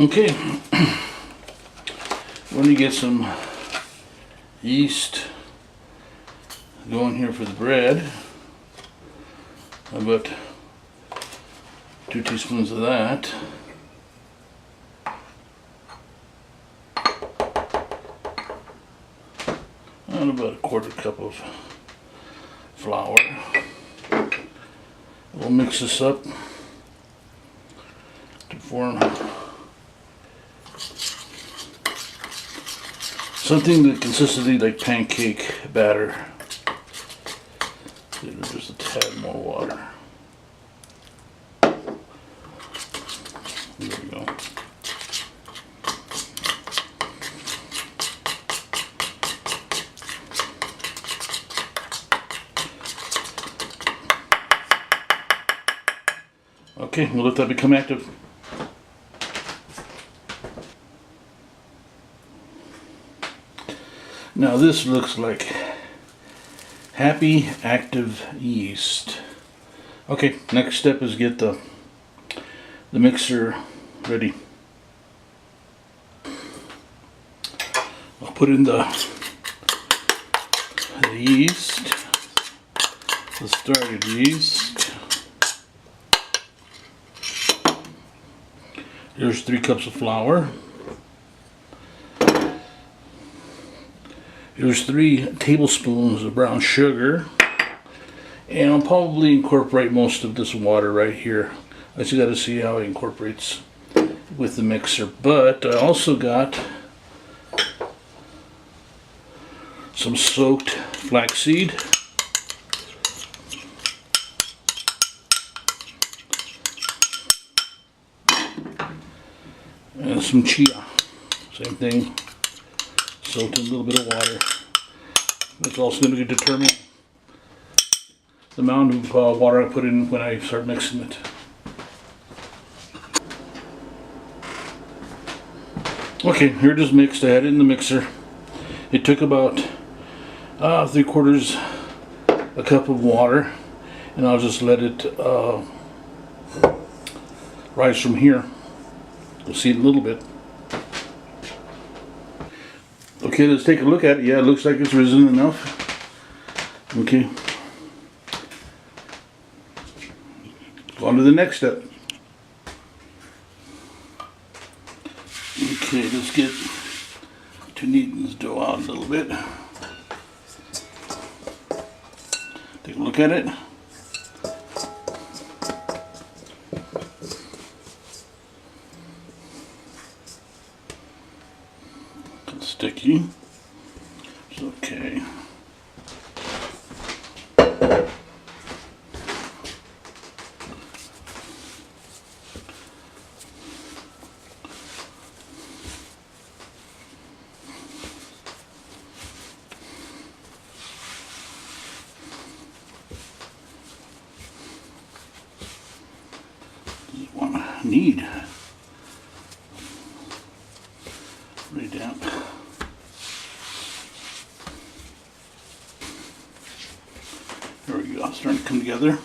Okay, when you get some yeast going here for the bread, about 2 teaspoons of that. And about a 1/4 cup of flour. We'll mix this up to form something that consistently like pancake batter. Just a tad more water. There we go. Okay, we'll let that become active. Now this looks like happy active yeast. Okay, next step is get the mixer ready. I'll put in the yeast, the started yeast. Here's 3 cups of flour. Here's 3 tablespoons of brown sugar. And I'll probably incorporate most of this water right here. I just got to see how it incorporates with the mixer. But I also got some soaked flaxseed. And some chia. Same thing. Soaked in a little bit of water. That's also going to determine the amount of water I put in when I start mixing it. Okay, here it is mixed. I had it in the mixer. It took about 3/4 a cup of water, and I'll just let it rise from here. You'll see it in a little bit. Okay, let's take a look at it. Yeah, it looks like it's risen enough. Okay. On to the next step. Okay, let's get to kneading this dough out a little bit. Take a look at it. It's sticky. It's okay. Just want to knead. Pretty damp. There we go, it's starting to come together.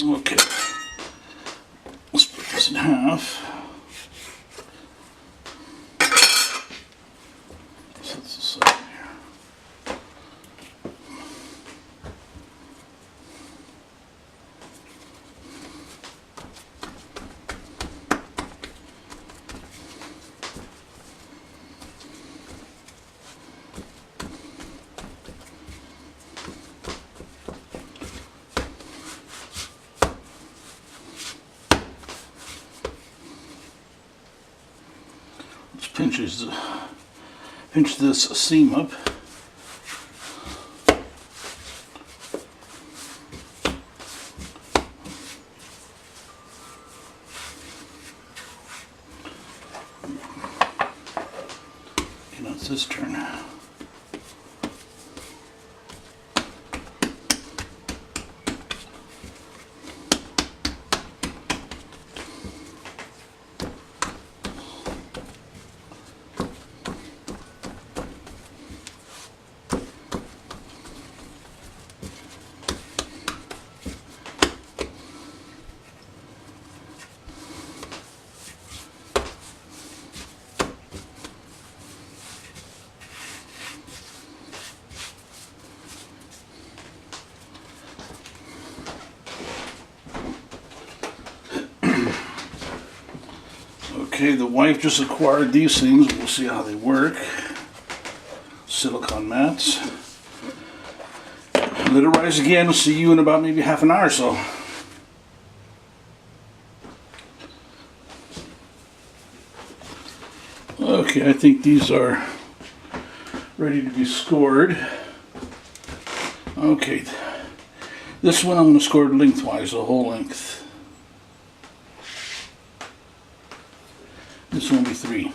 Okay, let's split this in half. Set this aside here. Let's pinch this seam up. Okay, now it's this turn. Okay, the wife just acquired these things. We'll see how they work. Silicone mats. Let it rise again. We'll see you in about maybe half an hour or so. Okay, I think these are ready to be scored. Okay, this one I'm going to score lengthwise, the whole length. This one will be 3.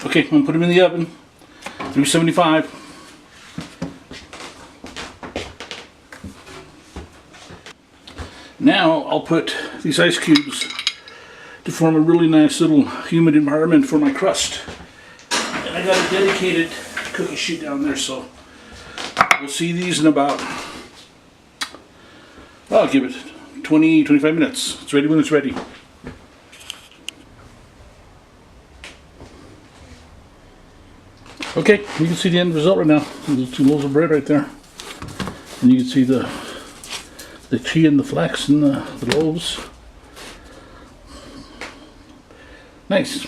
Okay, I'm going to put them in the oven, 375. Now I'll put these ice cubes to form a really nice little humid environment for my crust. And I got a dedicated cookie sheet down there, so we'll see these in about, I'll give it 20-25 minutes. It's ready when it's ready. Okay, you can see the end result right now. There's 2 loaves of bread right there. And you can see the chia and the flax and the loaves. Nice.